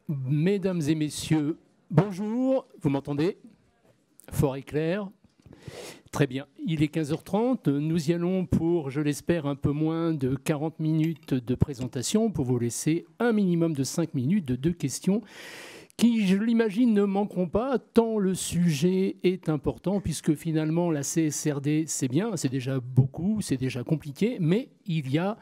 Mesdames et messieurs, bonjour, vous m'entendez? Fort et clair. Très bien, il est 15h30, nous y allons pour, je l'espère, un peu moins de 40 minutes de présentation pour vous laisser un minimum de 5 minutes de 2 questions qui, je l'imagine, ne manqueront pas tant le sujet est important puisque finalement la CSRD, c'est bien, c'est déjà beaucoup, c'est déjà compliqué, mais il y a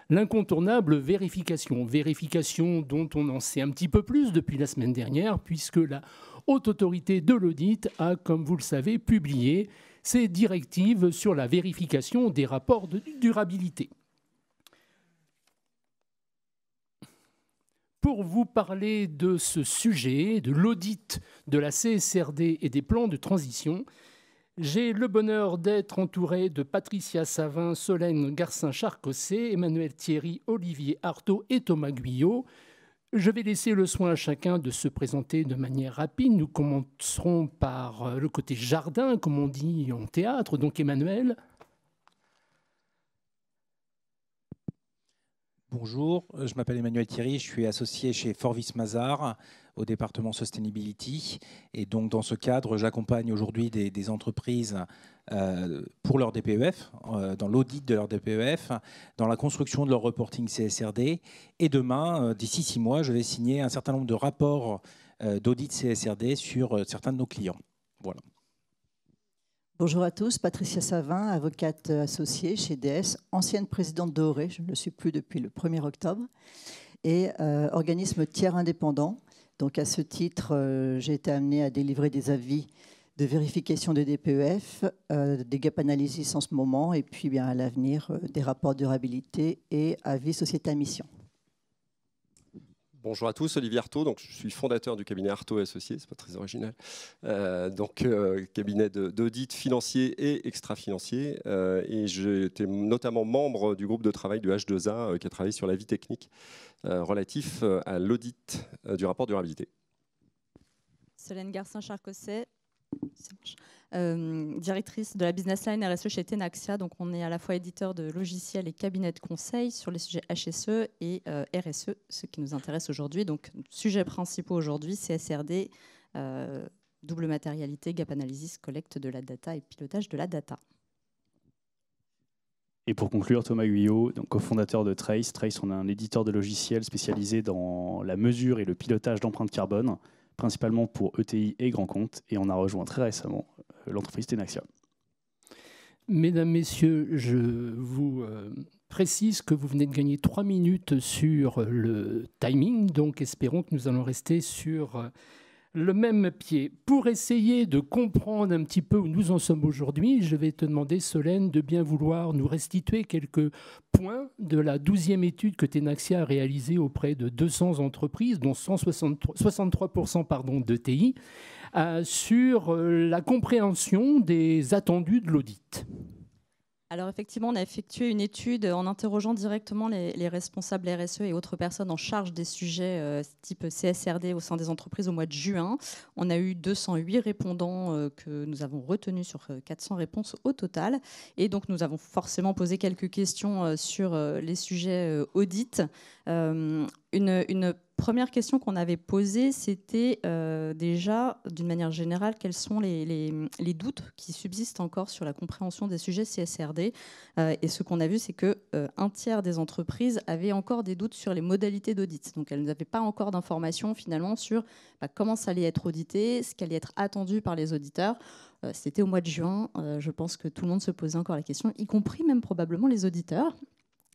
l'incontournable vérification. Vérification dont on en sait un petit peu plus depuis la semaine dernière, puisque la Haute Autorité de l'Audit a, comme vous le savez, publié ses directives sur la vérification des rapports de durabilité. Pour vous parler de ce sujet, de l'audit de la CSRD et des plans de transition, j'ai le bonheur d'être entouré de Patricia Savin, Solène Garcin-Charcosset, Emmanuel Thierry, Olivier Artaud et Thomas Guyot. Je vais laisser le soin à chacun de se présenter de manière rapide. Nous commencerons par le côté jardin, comme on dit en théâtre. Donc Emmanuel. Bonjour, je m'appelle Emmanuel Thierry, je suis associé chez Forvis Mazars au département Sustainability. Et donc dans ce cadre, j'accompagne aujourd'hui des entreprises pour leur DPEF, dans l'audit de leur DPEF, dans la construction de leur reporting CSRD. Et demain, d'ici 6 mois, je vais signer un certain nombre de rapports d'audit CSRD sur certains de nos clients. Voilà. Bonjour à tous, Patricia Savin, avocate associée chez DS, ancienne présidente d'ORE, je ne le suis plus depuis le 1er octobre, et organisme tiers indépendant. Donc à ce titre, j'ai été amenée à délivrer des avis de vérification des DPEF, des gap analysis en ce moment, et puis bien à l'avenir, des rapports de durabilité et avis société à mission. Bonjour à tous, Olivier Artaud, donc je suis fondateur du cabinet Artaud Associés, c'est pas très original, cabinet d'audit financier et extra-financier, et j'étais notamment membre du groupe de travail du H2A qui a travaillé sur l'avis technique relatif à l'audit du rapport durabilité. Solène Garcin-Charcosset, directrice de la business line RSE chez Tenaxia. Donc on est à la fois éditeur de logiciels et cabinet de conseil sur les sujets HSE et RSE, ce qui nous intéresse aujourd'hui. Donc sujets principaux aujourd'hui, CSRD, double matérialité, gap analysis, collecte de la data et pilotage de la data. Et pour conclure, Thomas Guyot, donc cofondateur de Trace. Trace, on est un éditeur de logiciels spécialisé dans la mesure et le pilotage d'empreintes carbone, principalement pour ETI et grands comptes, et on a rejoint très récemment l'entreprise Tenaxia. Mesdames, Messieurs, je vous précise que vous venez de gagner 3 minutes sur le timing, donc espérons que nous allons rester sur le même pied. Pour essayer de comprendre un petit peu où nous en sommes aujourd'hui, je vais te demander, Solène, de bien vouloir nous restituer quelques points de la 12e étude que Tenaxia a réalisée auprès de 200 entreprises, dont 63% d'ETI, sur la compréhension des attendus de l'audit. Alors effectivement, on a effectué une étude en interrogeant directement les responsables RSE et autres personnes en charge des sujets type CSRD au sein des entreprises au mois de juin. On a eu 208 répondants que nous avons retenus sur 400 réponses au total. Et donc nous avons forcément posé quelques questions sur les sujets audit. Une première question qu'on avait posée, c'était déjà, d'une manière générale, quels sont les doutes qui subsistent encore sur la compréhension des sujets CSRD. Et ce qu'on a vu, c'est qu'un tiers des entreprises avaient encore des doutes sur les modalités d'audit. Donc elles n'avaient pas encore d'informations finalement sur comment ça allait être audité, ce qui allait être attendu par les auditeurs. C'était au mois de juin. Je pense que tout le monde se posait encore la question, y compris même probablement les auditeurs.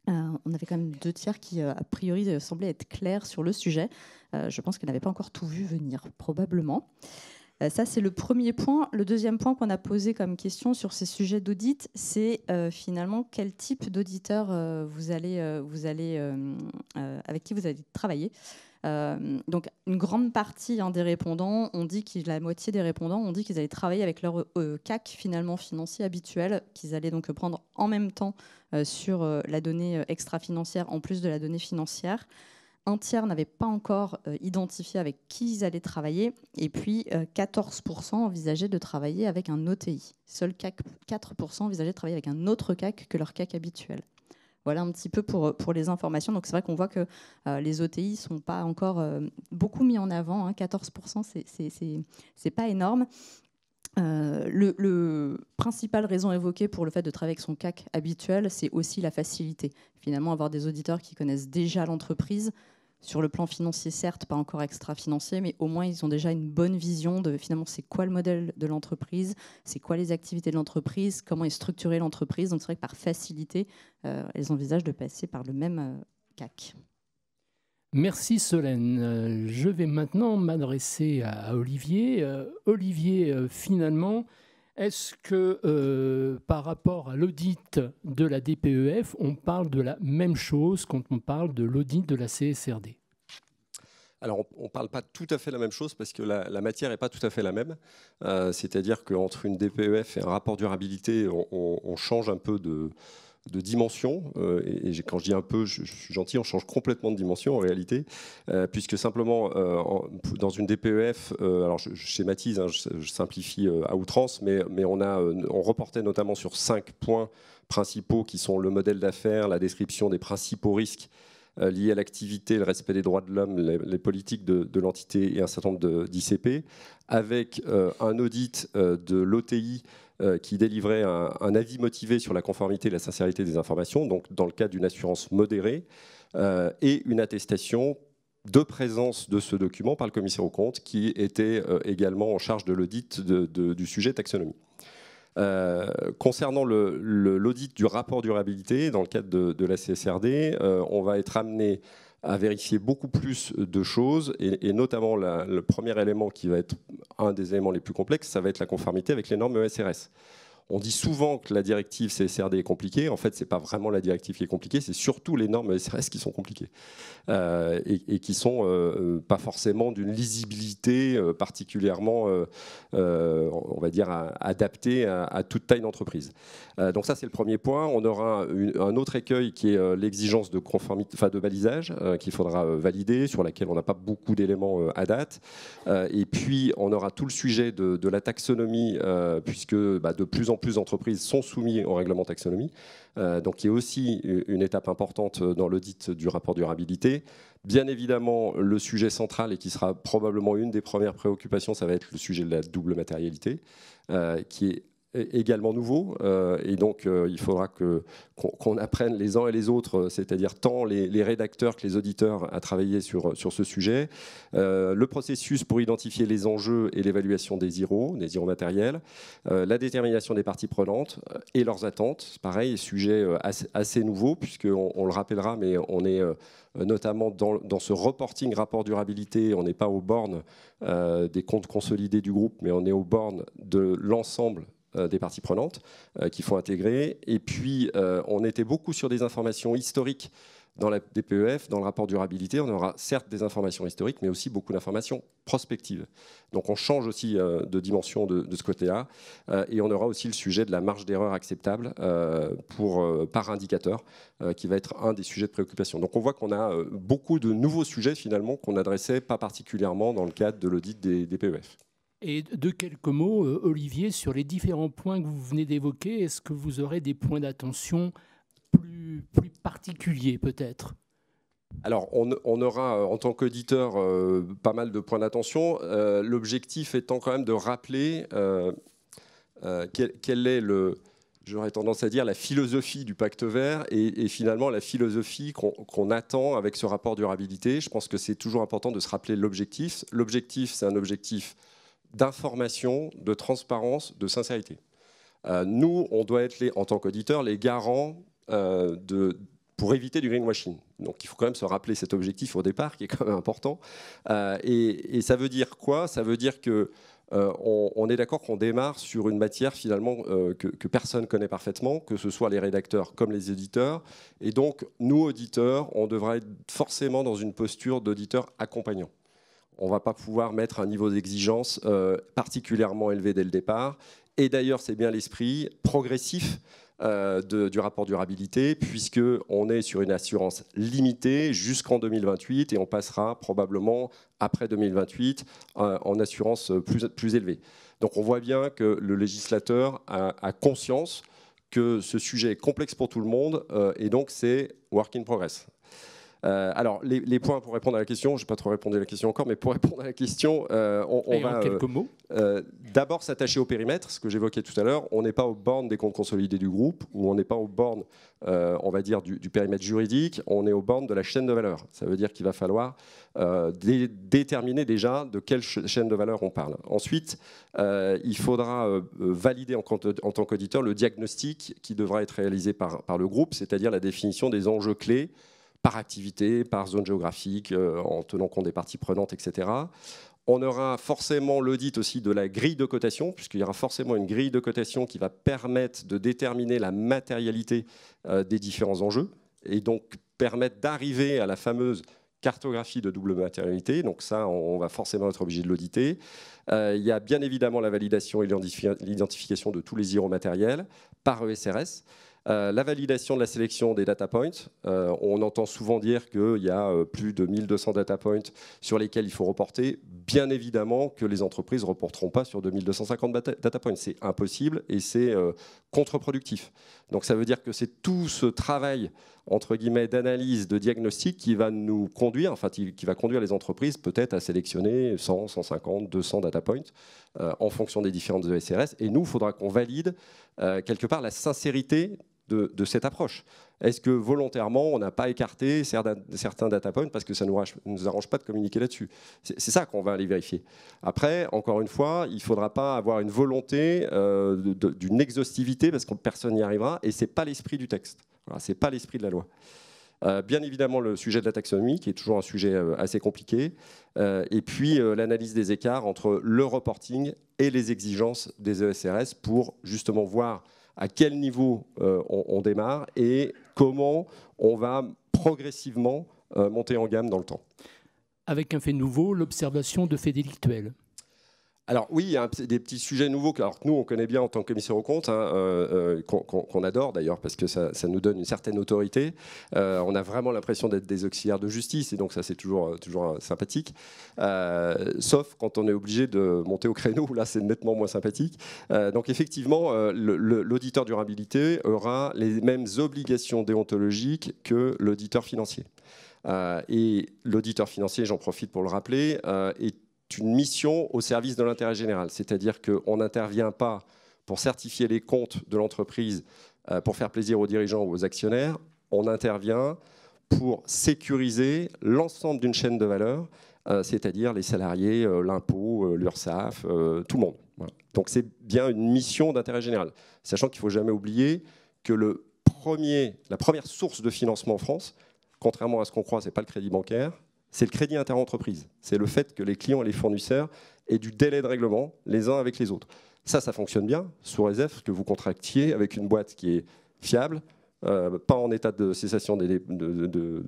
On avait quand même 2 tiers qui, a priori, semblaient être clairs sur le sujet. Je pense qu'ils n'avaient pas encore tout vu venir, probablement. Ça, c'est le premier point. Le deuxième point qu'on a posé comme question sur ces sujets d'audit, c'est finalement quel type d'auditeur avec qui vous allez travailler. Donc une grande partie des répondants ont dit la moitié des répondants ont dit qu'ils allaient travailler avec leur CAC finalement financier habituel, qu'ils allaient donc prendre en même temps sur la donnée extra-financière en plus de la donnée financière. Un tiers n'avait pas encore identifié avec qui ils allaient travailler, et puis 14% envisageaient de travailler avec un OTI. Seuls 4% envisageaient de travailler avec un autre CAC que leur CAC habituel. Voilà un petit peu pour les informations. Donc c'est vrai qu'on voit que les OTI ne sont pas encore beaucoup mis en avant. Hein. 14%, c'est pas énorme. Le principal raison évoquée pour le fait de travailler avec son CAC habituel, c'est aussi la facilité. Finalement, avoir des auditeurs qui connaissent déjà l'entreprise, sur le plan financier, certes, pas encore extra-financier, mais au moins ils ont déjà une bonne vision de finalement c'est quoi le modèle de l'entreprise, c'est quoi les activités de l'entreprise, comment est structurée l'entreprise. Donc c'est vrai que par facilité, elles envisagent de passer par le même CAC. Merci Solène. Je vais maintenant m'adresser à Olivier. Olivier, finalement, est-ce que par rapport à l'audit de la DPEF, on parle de la même chose quand on parle de l'audit de la CSRD ? Alors, on ne parle pas tout à fait la même chose parce que la matière n'est pas tout à fait la même. C'est-à-dire qu'entre une DPEF et un rapport durabilité, on change un peu de dimension. Et quand je dis un peu, je suis gentil, on change complètement de dimension en réalité. Puisque simplement, dans une DPEF, alors je schématise, hein, je simplifie à outrance, mais on reportait notamment sur 5 points principaux qui sont le modèle d'affaires, la description des principaux risques liés à l'activité, le respect des droits de l'homme, les politiques de l'entité et un certain nombre d'ICP, avec un audit de l'OTI qui délivrait un avis motivé sur la conformité et la sincérité des informations, donc dans le cadre d'une assurance modérée, et une attestation de présence de ce document par le commissaire aux comptes, qui était également en charge de l'audit du sujet taxonomie. Concernant l'audit du rapport durabilité, dans le cadre de la CSRD, on va être amené à vérifier beaucoup plus de choses, et notamment le premier élément qui va être un des éléments les plus complexes, ça va être la conformité avec les normes ESRS. On dit souvent que la directive CSRD est compliquée. En fait, ce n'est pas vraiment la directive qui est compliquée, c'est surtout les normes ESRS qui sont compliquées et qui ne sont pas forcément d'une lisibilité particulièrement, on va dire, adaptée à toute taille d'entreprise. Donc ça, c'est le premier point. On aura un autre écueil qui est l'exigence de conformité, enfin de balisage qu'il faudra valider, sur laquelle on n'a pas beaucoup d'éléments à date. Et puis, on aura tout le sujet de la taxonomie, puisque de plus en plus d'entreprises sont soumises au règlement taxonomie, donc il y a aussi une étape importante dans l'audit du rapport durabilité. Bien évidemment, le sujet central, et qui sera probablement une des premières préoccupations, ça va être le sujet de la double matérialité, qui est également nouveau, et donc il faudra qu'on apprenne les uns et les autres, c'est-à-dire tant les rédacteurs que les auditeurs, à travailler sur ce sujet. Le processus pour identifier les enjeux et l'évaluation des IRO matériels, la détermination des parties prenantes et leurs attentes, pareil, sujet assez nouveau, puisqu'on le rappellera, mais on est notamment dans ce reporting rapport durabilité, on n'est pas aux bornes des comptes consolidés du groupe, mais on est aux bornes de l'ensemble des parties prenantes qu'il faut intégrer. Et puis, on était beaucoup sur des informations historiques dans la DPEF, dans le rapport durabilité. On aura certes des informations historiques, mais aussi beaucoup d'informations prospectives. Donc, on change aussi de dimension de ce côté-là. Et on aura aussi le sujet de la marge d'erreur acceptable par indicateur, qui va être un des sujets de préoccupation. Donc, on voit qu'on a beaucoup de nouveaux sujets, finalement, qu'on n'adressait pas particulièrement dans le cadre de l'audit des DPEF. Et de quelques mots, Olivier, sur les différents points que vous venez d'évoquer, est-ce que vous aurez des points d'attention plus particuliers peut-être ? Alors, on aura en tant qu'auditeur pas mal de points d'attention. L'objectif étant quand même de rappeler quel est j'aurais tendance à dire, la philosophie du pacte vert et finalement la philosophie qu'on attend avec ce rapport durabilité. Je pense que c'est toujours important de se rappeler l'objectif. L'objectif, c'est un objectif d'information, de transparence, de sincérité. Nous, on doit être, en tant qu'auditeurs, les garants pour éviter du greenwashing. Donc il faut quand même se rappeler cet objectif au départ, qui est quand même important. Et ça veut dire quoi ? Ça veut dire que on est d'accord qu'on démarre sur une matière finalement que personne connaît parfaitement, que ce soit les rédacteurs comme les éditeurs. Et donc, nous, auditeurs, on devra être forcément dans une posture d'auditeur accompagnant. On ne va pas pouvoir mettre un niveau d'exigence particulièrement élevé dès le départ. Et d'ailleurs, c'est bien l'esprit progressif du rapport durabilité, puisqu'on est sur une assurance limitée jusqu'en 2028 et on passera probablement après 2028 en assurance plus élevée. Donc on voit bien que le législateur a conscience que ce sujet est complexe pour tout le monde et donc c'est work in progress. Alors, les points pour répondre à la question, je n'ai pas trop répondu à la question encore, mais pour répondre à la question, on va en quelques mots. D'abord s'attacher au périmètre, ce que j'évoquais tout à l'heure. On n'est pas aux bornes des comptes consolidés du groupe, ou on n'est pas aux bornes, on va dire, du périmètre juridique, on est aux bornes de la chaîne de valeur. Ça veut dire qu'il va falloir déterminer déjà de quelle chaîne de valeur on parle. Ensuite, il faudra valider en tant qu'auditeur le diagnostic qui devra être réalisé par le groupe, c'est-à-dire la définition des enjeux clés par activité, par zone géographique, en tenant compte des parties prenantes, etc. On aura forcément l'audit aussi de la grille de cotation, puisqu'il y aura forcément une grille de cotation qui va permettre de déterminer la matérialité des différents enjeux, et donc permettre d'arriver à la fameuse cartographie de double matérialité. Donc ça, on va forcément être obligé de l'auditer. Il y a bien évidemment la validation et l'identification de tous les IRO matériels par ESRS. La validation de la sélection des data points. On entend souvent dire qu'il y a plus de 1200 data points sur lesquels il faut reporter. Bien évidemment que les entreprises ne reporteront pas sur 2250 data points. C'est impossible et c'est contre-productif. Donc ça veut dire que c'est tout ce travail entre guillemets d'analyse, de diagnostic qui va nous conduire, enfin qui va conduire les entreprises peut-être à sélectionner 100, 150, 200 data points en fonction des différentes ESRS. Et nous, il faudra qu'on valide quelque part la sincérité de cette approche. Est-ce que volontairement, on n'a pas écarté certains data points parce que ça ne nous arrange pas de communiquer là-dessus? C'est ça qu'on va aller vérifier. Après, encore une fois, il ne faudra pas avoir une volonté d'une exhaustivité parce que personne n'y arrivera et ce n'est pas l'esprit du texte. Voilà, ce n'est pas l'esprit de la loi. Bien évidemment, le sujet de la taxonomie, qui est toujours un sujet assez compliqué, et puis l'analyse des écarts entre le reporting et les exigences des ESRS pour justement voir à quel niveau on démarre et comment on va progressivement monter en gamme dans le temps. Avec un fait nouveau, l'observation de faits délictuels. Alors oui, il y a des petits sujets nouveaux que nous, on connaît bien en tant que commissaire aux comptes, hein, qu'on adore d'ailleurs parce que ça nous donne une certaine autorité. On a vraiment l'impression d'être des auxiliaires de justice et donc ça, c'est toujours sympathique. Sauf quand on est obligé de monter au créneau, où là, c'est nettement moins sympathique. Donc effectivement, l'auditeur durabilité aura les mêmes obligations déontologiques que l'auditeur financier. Et l'auditeur financier, j'en profite pour le rappeler, est une mission au service de l'intérêt général. C'est-à-dire qu'on n'intervient pas pour certifier les comptes de l'entreprise pour faire plaisir aux dirigeants ou aux actionnaires. On intervient pour sécuriser l'ensemble d'une chaîne de valeur, c'est-à-dire les salariés, l'impôt, l'URSSAF, tout le monde. Voilà. Donc c'est bien une mission d'intérêt général. Sachant qu'il ne faut jamais oublier que la première source de financement en France, contrairement à ce qu'on croit, ce n'est pas le crédit bancaire, c'est le crédit interentreprise. C'est le fait que les clients et les fournisseurs aient du délai de règlement les uns avec les autres. Ça fonctionne bien, sous réserve que vous contractiez avec une boîte qui est fiable, pas en état de cessation de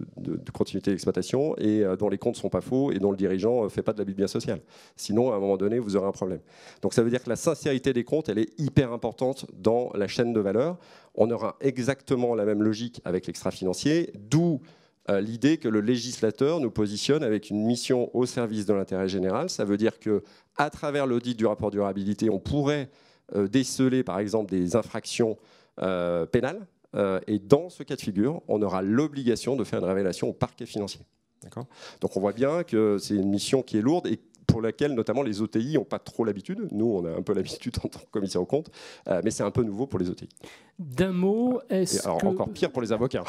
continuité d'exploitation et dont les comptes ne sont pas faux et dont le dirigeant ne fait pas de l'abus de bien social. Sinon, à un moment donné, vous aurez un problème. Donc ça veut dire que la sincérité des comptes, elle est hyper importante dans la chaîne de valeur. On aura exactement la même logique avec l'extra-financier, d'où l'idée que le législateur nous positionne avec une mission au service de l'intérêt général. Ça veut dire qu'à travers l'audit du rapport durabilité, on pourrait déceler par exemple des infractions pénales. Et dans ce cas de figure, on aura l'obligation de faire une révélation au parquet financier. Donc on voit bien que c'est une mission qui est lourde et pour laquelle notamment les OTI n'ont pas trop l'habitude. Nous, on a un peu l'habitude en tant que commissaire aux comptes, mais c'est un peu nouveau pour les OTI. D'un mot, encore pire pour les avocats.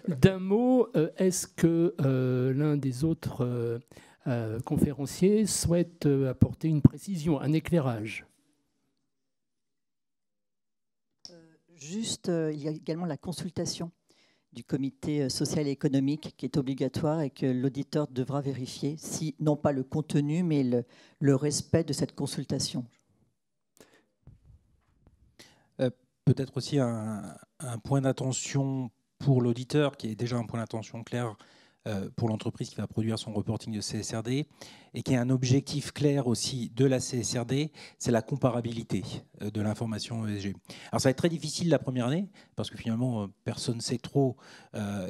D'un mot, est-ce que l'un des autres conférenciers souhaite apporter une précision, un éclairage? Juste, il y a également la consultation du comité social et économique qui est obligatoire et que l'auditeur devra vérifier, si non pas le contenu, mais le respect de cette consultation. Peut-être aussi un point d'attention pour l'auditeur, qui est déjà un point d'attention clair pour l'entreprise qui va produire son reporting de CSRD, et qui est un objectif clair aussi de la CSRD, c'est la comparabilité de l'information ESG. Alors ça va être très difficile la première année, parce que finalement, personne ne sait trop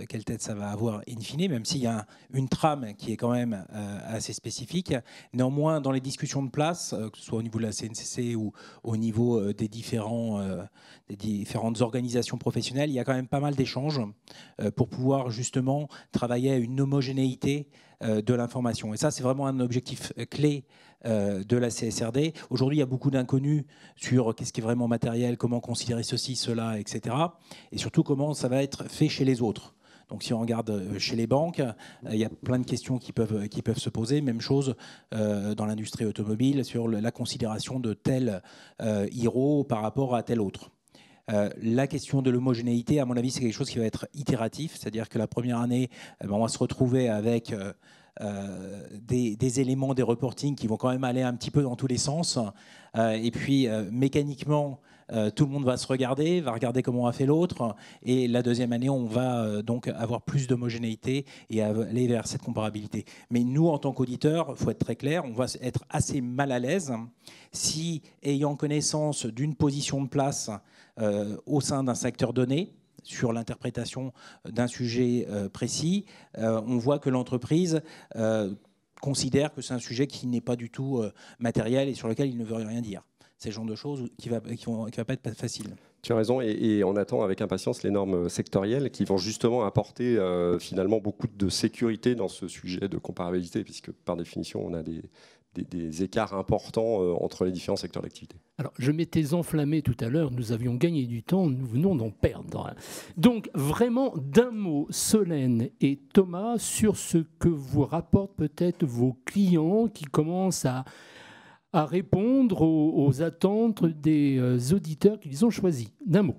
quelle tête ça va avoir in fine, même s'il y a une trame qui est quand même assez spécifique. Néanmoins, dans les discussions de place, que ce soit au niveau de la CNCC ou au niveau des différentes organisations professionnelles, il y a quand même pas mal d'échanges pour pouvoir justement travailler à une homogénéité de l'information. Et ça, c'est vraiment un objectif clé de la CSRD. Aujourd'hui, il y a beaucoup d'inconnus sur qu'est-ce qui est vraiment matériel, comment considérer ceci, cela, etc. Et surtout, comment ça va être fait chez les autres. Donc si on regarde chez les banques, il y a plein de questions qui peuvent se poser. Même chose dans l'industrie automobile sur la considération de tel héros par rapport à tel autre. La question de l'homogénéité, à mon avis, c'est quelque chose qui va être itératif, c'est-à-dire que la première année, on va se retrouver avec des éléments, des reportings qui vont quand même aller un petit peu dans tous les sens, et puis mécaniquement, tout le monde va se regarder, va regarder comment a fait l'autre, et la deuxième année, on va donc avoir plus d'homogénéité et aller vers cette comparabilité. Mais nous, en tant qu'auditeurs, il faut être très clair, on va être assez mal à l'aise si, ayant connaissance d'une position de place au sein d'un secteur donné, sur l'interprétation d'un sujet précis, on voit que l'entreprise considère que c'est un sujet qui n'est pas du tout matériel et sur lequel il ne veut rien dire. C'est le genre de choses qui va pas être facile. Tu as raison, et on attend avec impatience les normes sectorielles qui vont justement apporter finalement beaucoup de sécurité dans ce sujet de comparabilité, puisque par définition, on a des écarts importants entre les différents secteurs d'activité. Alors, je m'étais enflammé tout à l'heure, nous avions gagné du temps, nous venons d'en perdre. Donc, vraiment, d'un mot, Solène et Thomas, sur ce que vous rapportent peut-être vos clients qui commencent à répondre aux attentes des auditeurs qu'ils ont choisis. D'un mot.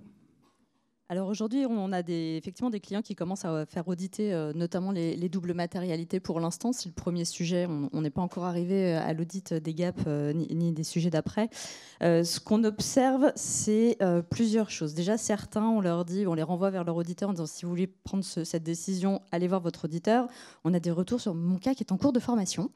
Alors aujourd'hui, on a effectivement des clients qui commencent à faire auditer notamment les doubles matérialités pour l'instant. C'est le premier sujet. On n'est pas encore arrivé à l'audit des gaps ni des sujets d'après. Ce qu'on observe, c'est plusieurs choses. Déjà, certains, on les renvoie vers leur auditeur en disant si vous voulez prendre cette décision, allez voir votre auditeur. On a des retours sur mon cas qui est en cours de formation.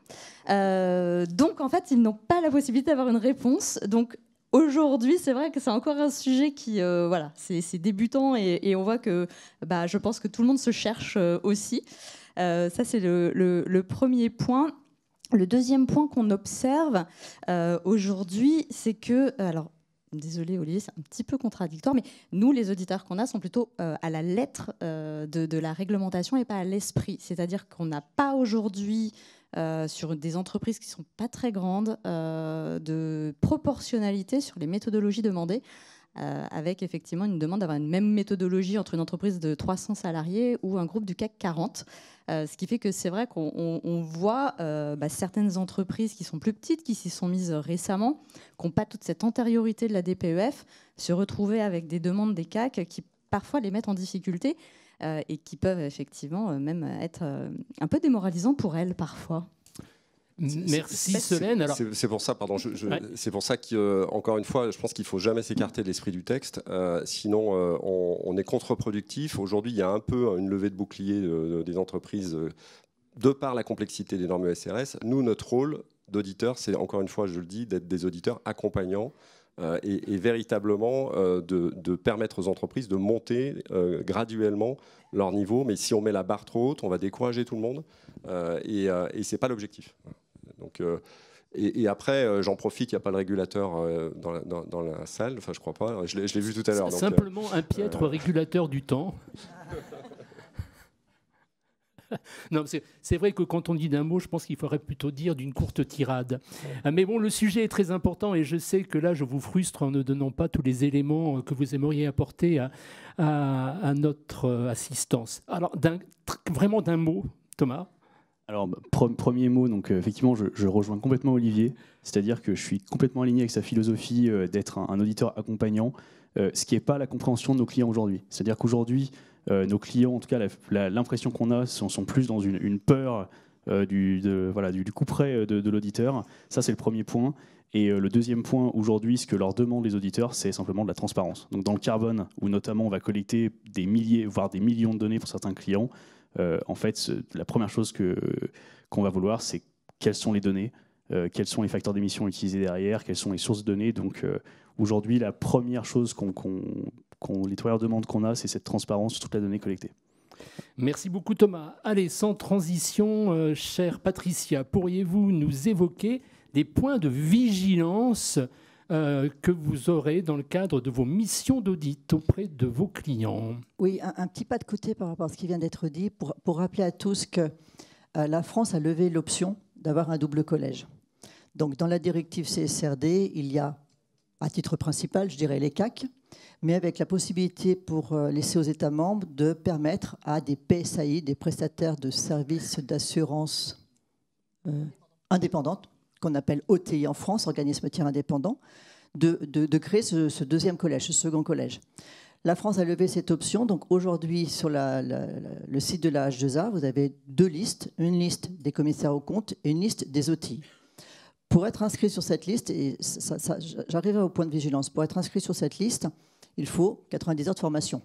Donc en fait, ils n'ont pas la possibilité d'avoir une réponse. Donc aujourd'hui, c'est vrai que c'est encore un sujet qui, voilà, c'est débutant et on voit que, je pense que tout le monde se cherche aussi. Ça, c'est le premier point. Le deuxième point qu'on observe aujourd'hui, c'est que, alors, désolé Olivier, c'est un petit peu contradictoire, mais nous, les auditeurs qu'on a, sont plutôt à la lettre de la réglementation et pas à l'esprit. C'est-à-dire qu'on n'a pas aujourd'hui sur des entreprises qui ne sont pas très grandes, de proportionnalité sur les méthodologies demandées, avec effectivement une demande d'avoir une même méthodologie entre une entreprise de 300 salariés ou un groupe du CAC 40. Ce qui fait que c'est vrai qu'on voit certaines entreprises qui sont plus petites, qui s'y sont mises récemment, qui n'ont pas toute cette antériorité de la DPEF, se retrouver avec des demandes des CAC qui parfois les mettent en difficulté, et qui peuvent effectivement même être un peu démoralisants pour elles parfois. Merci Solène. C'est pour ça, pardon, c'est pour ça qu'encore une fois, je pense qu'il ne faut jamais s'écarter de l'esprit du texte, sinon on est contre-productif. Aujourd'hui, il y a un peu une levée de bouclier des entreprises de par la complexité des normes SRS. Nous, notre rôle d'auditeur, c'est encore une fois, je le dis, d'être des auditeurs accompagnants et véritablement de permettre aux entreprises de monter graduellement leur niveau. Mais si on met la barre trop haute, on va décourager tout le monde et ce n'est pas l'objectif. Donc, et après, j'en profite, il n'y a pas le régulateur dans la salle, enfin je crois pas, je l'ai vu tout à l'heure. Simplement un piètre régulateur du temps. Non, c'est vrai que quand on dit d'un mot, je pense qu'il faudrait plutôt dire d'une courte tirade. Mais bon, le sujet est très important et je sais que là, je vous frustre en ne donnant pas tous les éléments que vous aimeriez apporter à notre assistance. Alors, vraiment d'un mot, Thomas. Alors, premier mot, donc effectivement, je rejoins complètement Olivier, c'est-à-dire que je suis complètement aligné avec sa philosophie d'être un auditeur accompagnant, ce qui n'est pas la compréhension de nos clients aujourd'hui. C'est-à-dire qu'aujourd'hui, nos clients, en tout cas, l'impression qu'on a, sont plus dans une peur du couperet de l'auditeur. Ça, c'est le premier point. Et le deuxième point, aujourd'hui, ce que leur demandent les auditeurs, c'est simplement de la transparence. Donc, dans le carbone, où notamment on va collecter des milliers, voire des millions de données pour certains clients, en fait, la première chose qu'on va vouloir, c'est quelles sont les données, quels sont les facteurs d'émission utilisés derrière, quelles sont les sources de données. Donc aujourd'hui, la première chose les travailleurs demandent qu'on a, c'est cette transparence sur toute la donnée collectée. Merci beaucoup Thomas. Allez, sans transition, chère Patricia, pourriez-vous nous évoquer des points de vigilance que vous aurez dans le cadre de vos missions d'audit auprès de vos clients? Oui, un petit pas de côté par rapport à ce qui vient d'être dit, pour rappeler à tous que la France a levé l'option d'avoir un double collège. Donc dans la directive CSRD, il y a, à titre principal, je dirais les CAC, mais avec la possibilité pour laisser aux États membres de permettre à des PSAI, des prestataires de services d'assurance indépendantes, qu'on appelle OTI en France, organisme tiers indépendant, de créer ce deuxième collège, ce second collège. La France a levé cette option. Donc aujourd'hui, sur le site de la H2A, vous avez deux listes, une liste des commissaires aux comptes et une liste des OTI. Pour être inscrit sur cette liste, et j'arriverai au point de vigilance, pour être inscrit sur cette liste, il faut 90 heures de formation.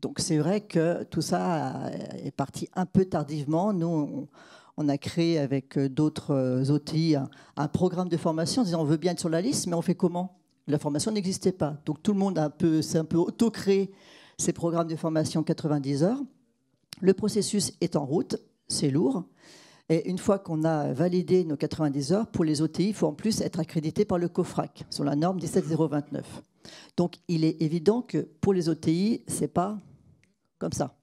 Donc c'est vrai que tout ça est parti un peu tardivement. Nous, on a créé avec d'autres OTI un programme de formation en disant on veut bien être sur la liste, mais on fait comment? La formation n'existait pas. Donc tout le monde s'est un peu auto-créé ces programmes de formation 90 heures. Le processus est en route, c'est lourd. Et une fois qu'on a validé nos 90 heures, pour les OTI, il faut en plus être accrédité par le COFRAC sur la norme 17029. Donc il est évident que pour les OTI, ce n'est pas comme ça.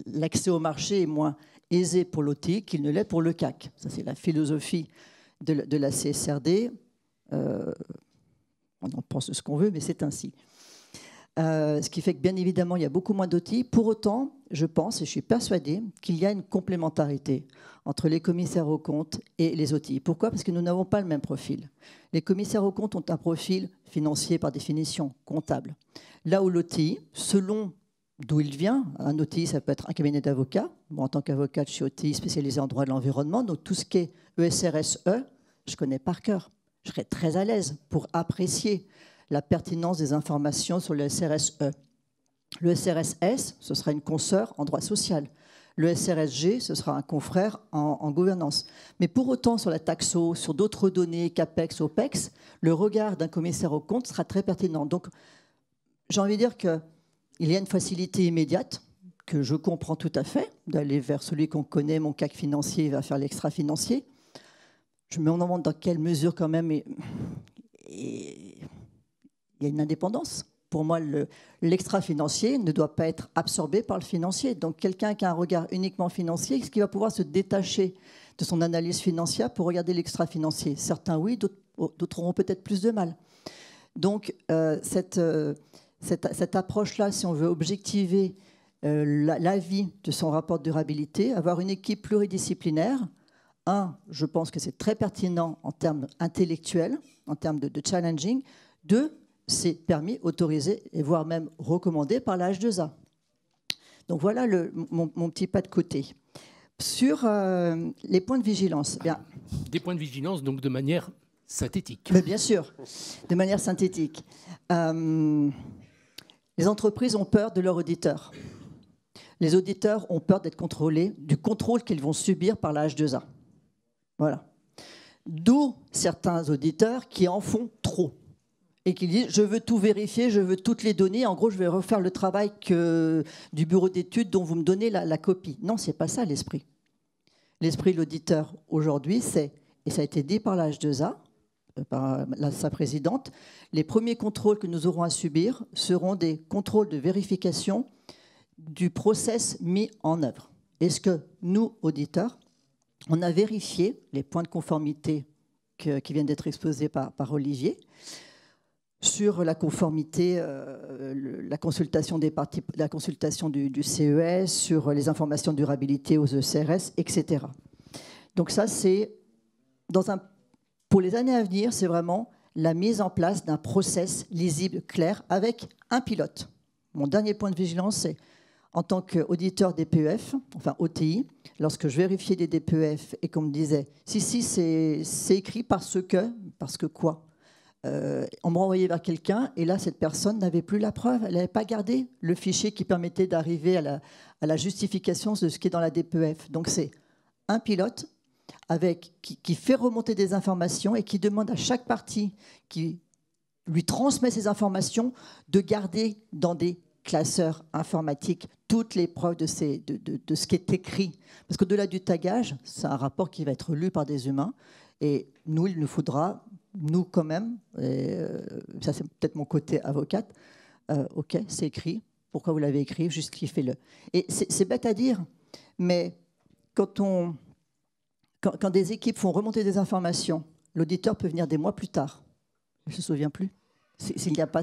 L'accès au marché est moins aisé pour l'OTI qu'il ne l'est pour le CAC. Ça, c'est la philosophie de la CSRD. On en pense ce qu'on veut, mais c'est ainsi. Ce qui fait que, bien évidemment, il y a beaucoup moins d'OTI. Pour autant, je pense et je suis persuadée qu'il y a une complémentarité entre les commissaires aux comptes et les OTI. Pourquoi? Parce que nous n'avons pas le même profil. Les commissaires aux comptes ont un profil financier par définition, comptable. Là où l'OTI, selon d'où il vient, un OTI, ça peut être un cabinet d'avocats. Moi, en tant qu'avocat, je suis OTI spécialisé en droit de l'environnement. Donc tout ce qui est ESRSE, je connais par cœur. Je serais très à l'aise pour apprécier la pertinence des informations sur le SRSE. Le SRSS, ce sera une consoeur en droit social. Le SRSG, ce sera un confrère en gouvernance. Mais pour autant, sur la taxo, sur d'autres données, CAPEX, OPEX, le regard d'un commissaire aux comptes sera très pertinent. Donc, j'ai envie de dire qu'il y a une facilité immédiate, que je comprends tout à fait, d'aller vers celui qu'on connaît, mon CAC financier, va faire l'extra-financier. Je me demande dans quelle mesure, quand même, il y a une indépendance. Pour moi, l'extra-financier ne doit pas être absorbé par le financier. Donc, quelqu'un qui a un regard uniquement financier, est-ce qu'il va pouvoir se détacher de son analyse financière pour regarder l'extra-financier? Certains oui, d'autres auront peut-être plus de mal. Donc, cette approche-là, si on veut objectiver l'avis de son rapport de durabilité, avoir une équipe pluridisciplinaire, je pense que c'est très pertinent en termes intellectuels, en termes de challenging. 2, c'est permis, autorisé et voire même recommandé par la H2A. Donc voilà mon petit pas de côté. Sur les points de vigilance. Bien, des points de vigilance donc de manière synthétique. Mais bien sûr, de manière synthétique. Les entreprises ont peur de leurs auditeurs. Les auditeurs ont peur d'être contrôlés, du contrôle qu'ils vont subir par la H2A. Voilà. D'où certains auditeurs qui en font trop et qui disent « je veux tout vérifier, je veux toutes les données, en gros je vais refaire le travail du bureau d'études dont vous me donnez la copie ». Non, ce n'est pas ça l'esprit. L'esprit de l'auditeur aujourd'hui, c'est, et ça a été dit par la H2A, par sa présidente, les premiers contrôles que nous aurons à subir seront des contrôles de vérification du process mis en œuvre. Est-ce que nous, auditeurs, on a vérifié les points de conformité qui viennent d'être exposés par Olivier sur la conformité, la consultation des parties, la consultation du CES, sur les informations de durabilité aux ECRS, etc. Donc ça, c'est pour les années à venir, c'est vraiment la mise en place d'un process lisible, clair, avec un pilote. Mon dernier point de vigilance, c'est en tant qu'auditeur DPEF, enfin OTI, lorsque je vérifiais des DPEF et qu'on me disait « si, c'est écrit parce que quoi ?» On me renvoyait vers quelqu'un et là, cette personne n'avait plus la preuve. Elle n'avait pas gardé le fichier qui permettait d'arriver à la justification de ce qui est dans la DPEF. Donc, c'est un pilote qui fait remonter des informations et qui demande à chaque partie qui lui transmet ces informations de garder dans des classeurs informatiques toutes les preuves de ce qui est écrit. Parce qu'au-delà du tagage, c'est un rapport qui va être lu par des humains. Et nous, il nous faudra, nous quand même, et ça c'est peut-être mon côté avocate, ok, c'est écrit, pourquoi vous l'avez écrit, justifiez-le. Et c'est bête à dire, mais quand des équipes font remonter des informations, l'auditeur peut venir des mois plus tard. Je ne me souviens plus. S'il n'y a pas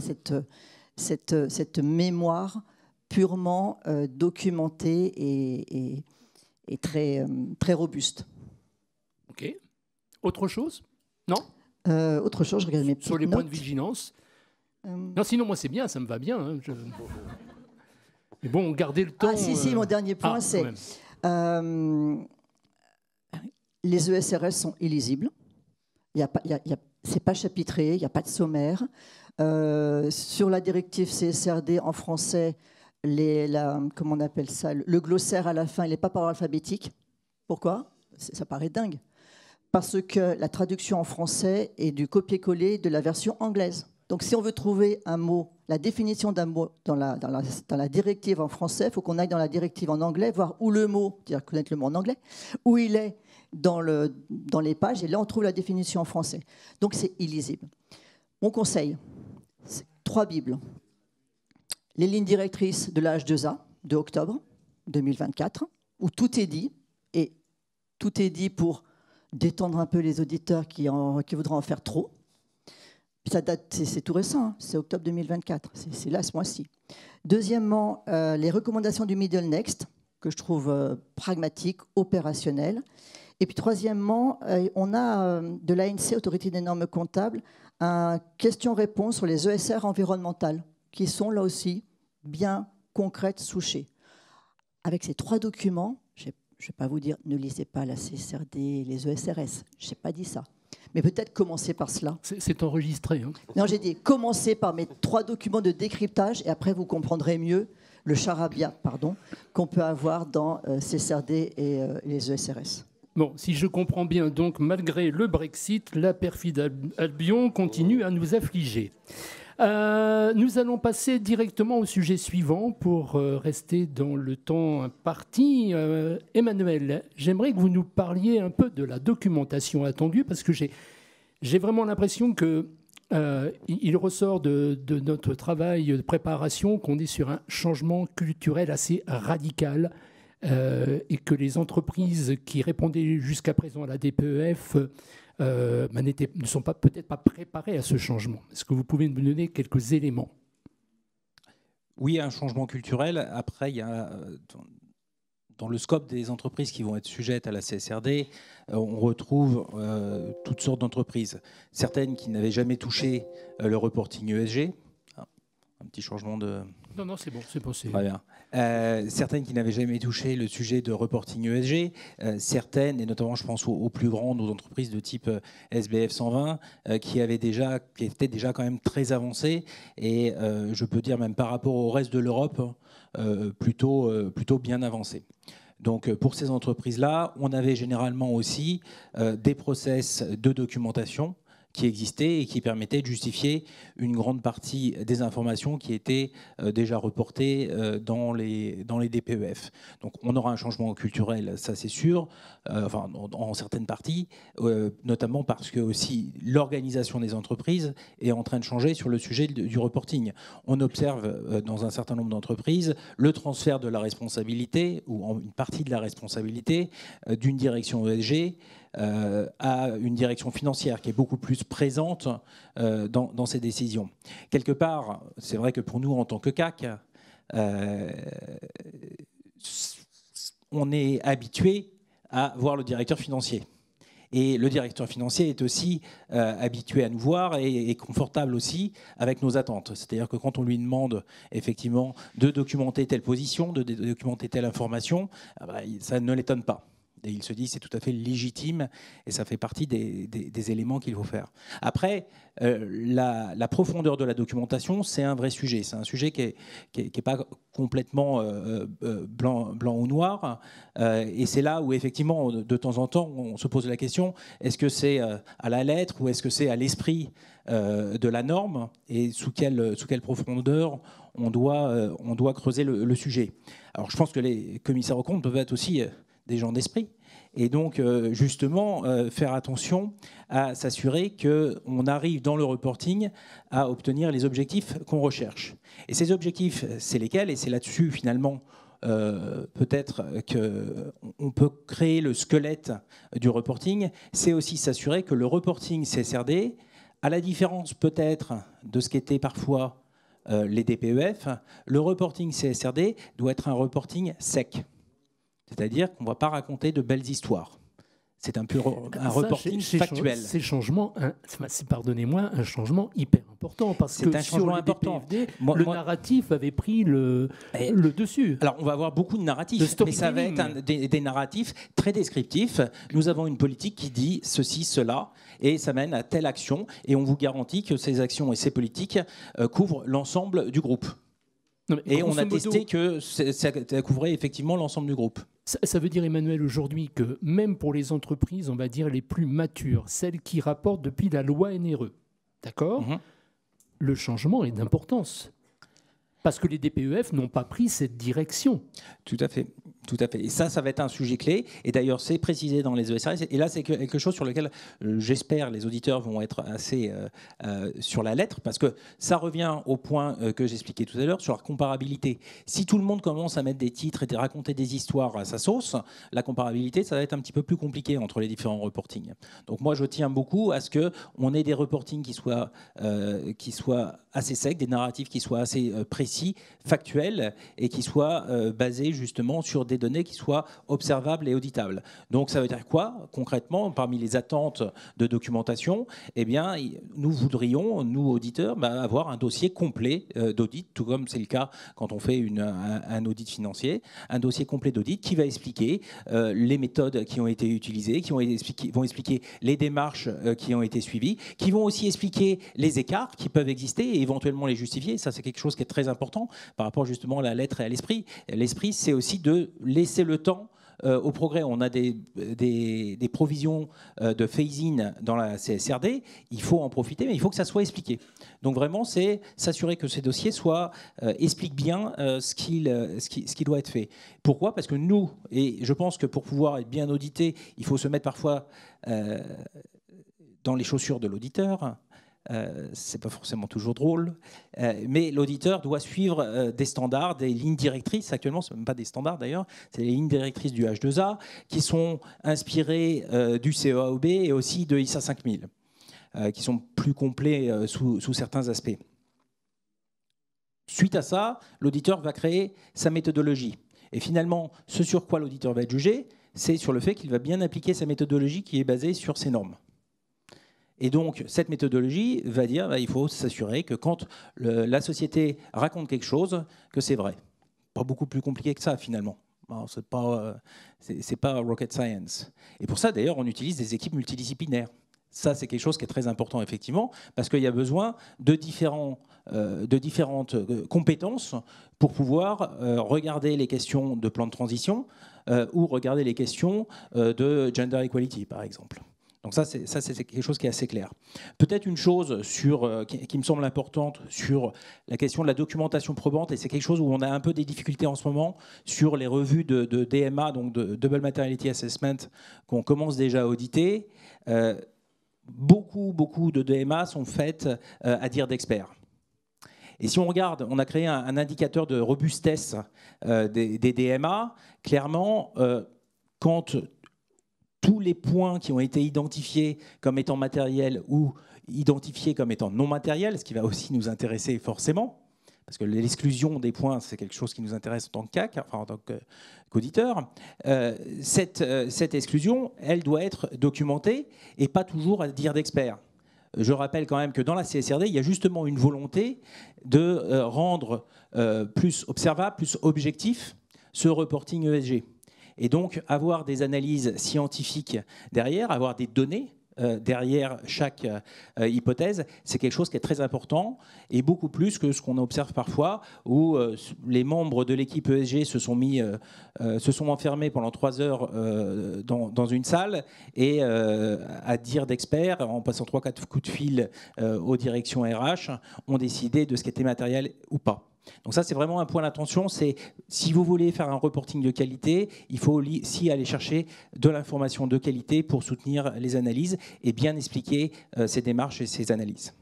cette mémoire purement documentée et très, très robuste. Ok. Autre chose? Non? Autre chose, je regarde mes petites sur les notes. points de vigilance. Non, sinon, moi, c'est bien, ça me va bien. Hein, Mais bon, gardez le temps. Ah, si, mon dernier point, c'est... les ESRS sont illisibles. C'est pas chapitré, il n'y a pas de sommaire. Sur la directive CSRD en français, comment on appelle ça, le glossaire à la fin, il n'est pas par ordre alphabétique. Pourquoi? Ça paraît dingue. Parce que la traduction en français est du copier-coller de la version anglaise. Donc si on veut trouver un mot, la définition d'un mot dans la directive en français, il faut qu'on aille dans la directive en anglais, voir où le mot, c'est-à-dire connaître le mot en anglais, où il est dans les pages, et là on trouve la définition en français. Donc c'est illisible. Mon conseil, c'est 3 Bibles. Les lignes directrices de la H2A de octobre 2024, où tout est dit, et tout est dit pour détendre un peu les auditeurs qui voudraient en faire trop. Ça date, c'est tout récent, hein, c'est octobre 2024, c'est là ce mois-ci. Deuxièmement, les recommandations du Middle Next, que je trouve pragmatiques, opérationnelles. Et puis troisièmement, on a de l'ANC, Autorité des normes comptables, un question-réponse sur les ESR environnementales, qui sont là aussi bien concrètes, souchées. Avec ces 3 documents, je ne vais pas vous dire ne lisez pas la CSRD et les ESRS, je n'ai pas dit ça. Mais peut-être commencer par cela. C'est enregistré. Hein. Non, j'ai dit commencer par mes 3 documents de décryptage et après vous comprendrez mieux le charabia qu'on peut avoir dans CSRD et les ESRS. Bon, si je comprends bien, donc malgré le Brexit, la perfide Albion continue à nous affliger. Nous allons passer directement au sujet suivant pour rester dans le temps imparti. Emmanuel, j'aimerais que vous nous parliez un peu de la documentation attendue, parce que j'ai vraiment l'impression qu'il ressort de notre travail de préparation qu'on est sur un changement culturel assez radical et que les entreprises qui répondaient jusqu'à présent à la DPEF ne sont peut-être pas préparés à ce changement. Est-ce que vous pouvez nous donner quelques éléments? Oui, un changement culturel. Après, il y a, dans le scope des entreprises qui vont être sujettes à la CSRD, on retrouve toutes sortes d'entreprises. Certaines qui n'avaient jamais touché le reporting ESG. Un petit changement de... Non, c'est bon, c'est possible. Très bien. Certaines qui n'avaient jamais touché le sujet de reporting ESG, certaines, et notamment je pense aux plus grandes, aux entreprises de type SBF 120, qui étaient déjà quand même très avancées, et je peux dire même par rapport au reste de l'Europe, plutôt bien avancées. Donc pour ces entreprises-là, on avait généralement aussi des process de documentation qui existaient et qui permettaient de justifier une grande partie des informations qui étaient déjà reportées dans les DPEF. Donc on aura un changement culturel, ça c'est sûr, en certaines parties, notamment parce que aussi l'organisation des entreprises est en train de changer sur le sujet du reporting. On observe dans un certain nombre d'entreprises le transfert de la responsabilité, ou une partie de la responsabilité, d'une direction ESG à une direction financière qui est beaucoup plus présente dans ces décisions. Quelque part, c'est vrai que pour nous, en tant que CAC, on est habitué à voir le directeur financier. Et le directeur financier est aussi habitué à nous voir et confortable aussi avec nos attentes. C'est-à-dire que quand on lui demande effectivement de documenter telle position, de documenter telle information, ça ne l'étonne pas. Et il se dit c'est tout à fait légitime et ça fait partie des éléments qu'il faut faire. Après, la profondeur de la documentation, c'est un vrai sujet. C'est un sujet qui est pas complètement blanc ou noir. Et c'est là où, effectivement, de temps en temps, on se pose la question, est-ce que c'est à la lettre ou est-ce que c'est à l'esprit de la norme et sous quelle profondeur on doit creuser le sujet. Alors, je pense que les commissaires aux comptes peuvent être aussi des gens d'esprit. Et donc, justement, faire attention à s'assurer qu'on arrive dans le reporting à obtenir les objectifs qu'on recherche. Et ces objectifs, c'est lesquels? Et c'est là-dessus, finalement, peut-être qu'on peut créer le squelette du reporting. C'est aussi s'assurer que le reporting CSRD, à la différence peut-être de ce qu'étaient parfois les DPEF, le reporting CSRD doit être un reporting sec. C'est-à-dire qu'on ne va pas raconter de belles histoires. C'est un reporting factuel. C'est changement, pardonnez-moi, un changement hyper important parce que un sur les important. DPFD, le narratif avait pris le dessus. Alors on va avoir beaucoup de narratifs, mais ça va être des narratifs très descriptifs. Nous avons une politique qui dit ceci, cela, et ça mène à telle action, et on vous garantit que ces actions et ces politiques couvrent l'ensemble du groupe. Et on a testé que ça couvrait effectivement l'ensemble du groupe. Ça veut dire, Emmanuel, aujourd'hui que même pour les entreprises, on va dire les plus matures, celles qui rapportent depuis la loi NRE, d'accord, le changement est d'importance. Parce que les DPEF n'ont pas pris cette direction. Tout à fait. Tout à fait. Et ça va être un sujet clé. Et d'ailleurs, c'est précisé dans les ESRS. Et là, c'est quelque chose sur lequel j'espère les auditeurs vont être assez sur la lettre, parce que ça revient au point que j'expliquais tout à l'heure sur la comparabilité. Si tout le monde commence à mettre des titres et à raconter des histoires à sa sauce, la comparabilité, ça va être un petit peu plus compliqué entre les différents reportings. Donc moi, je tiens beaucoup à ce qu'on ait des reportings qui soient assez secs, des narratifs qui soient assez précis, factuels, et qui soient basés justement sur des données qui soient observables et auditables. Donc ça veut dire quoi concrètement parmi les attentes de documentation? Eh bien, nous voudrions, nous auditeurs, avoir un dossier complet d'audit, tout comme c'est le cas quand on fait un audit financier, un dossier complet d'audit qui va expliquer les méthodes qui ont été utilisées, vont expliquer les démarches qui ont été suivies, qui vont aussi expliquer les écarts qui peuvent exister et éventuellement les justifier. Ça, c'est quelque chose qui est très important par rapport justement à la lettre et à l'esprit. L'esprit, c'est aussi de laisser le temps au progrès. On a des provisions de phase-in dans la CSRD. Il faut en profiter, mais il faut que ça soit expliqué. Donc vraiment, c'est s'assurer que ces dossiers expliquent bien ce qui doit être fait. Pourquoi? Parce que nous, et je pense que pour pouvoir être bien audité, il faut se mettre parfois dans les chaussures de l'auditeur. C'est pas forcément toujours drôle, mais l'auditeur doit suivre des standards, des lignes directrices. Actuellement, c'est même pas des standards d'ailleurs, c'est les lignes directrices du H2A qui sont inspirées du CEAOB et aussi de ISA 5000, qui sont plus complets sous certains aspects. Suite à ça, l'auditeur va créer sa méthodologie. Et finalement, ce sur quoi l'auditeur va être jugé, c'est sur le fait qu'il va bien appliquer sa méthodologie qui est basée sur ces normes. Et donc, cette méthodologie va dire qu'il faut s'assurer que quand la société raconte quelque chose, que c'est vrai. Pas beaucoup plus compliqué que ça, finalement. C'est pas rocket science. Et pour ça, d'ailleurs, on utilise des équipes multidisciplinaires. Ça, c'est quelque chose qui est très important, effectivement, parce qu'il y a besoin de différentes compétences pour pouvoir regarder les questions de plan de transition ou regarder les questions de gender equality, par exemple. Donc ça, c'est quelque chose qui est assez clair. Peut-être une chose qui me semble importante sur la question de la documentation probante, et c'est quelque chose où on a un peu des difficultés en ce moment sur les revues de DMA, donc de Double Materiality Assessment, qu'on commence déjà à auditer. Beaucoup de DMA sont faites à dire d'experts. Et si on regarde, on a créé un indicateur de robustesse des DMA. Clairement, quand tous les points qui ont été identifiés comme étant matériels ou identifiés comme étant non matériels, ce qui va aussi nous intéresser forcément, parce que l'exclusion des points, c'est quelque chose qui nous intéresse en tant que CAC, enfin en tant qu'auditeur, cette exclusion, elle doit être documentée et pas toujours à dire d'expert. Je rappelle quand même que dans la CSRD, il y a justement une volonté de rendre plus observable, plus objectif ce reporting ESG. Et donc, avoir des analyses scientifiques derrière, avoir des données derrière chaque hypothèse, c'est quelque chose qui est très important et beaucoup plus que ce qu'on observe parfois où les membres de l'équipe ESG se sont enfermés pendant 3 heures dans une salle et à dire d'experts, en passant 3-4 coups de fil aux directions RH, ont décidé de ce qui était matériel ou pas. Donc ça, c'est vraiment un point d'attention. C'est si vous voulez faire un reporting de qualité, il faut aussi aller chercher de l'information de qualité pour soutenir les analyses et bien expliquer ces démarches et ces analyses.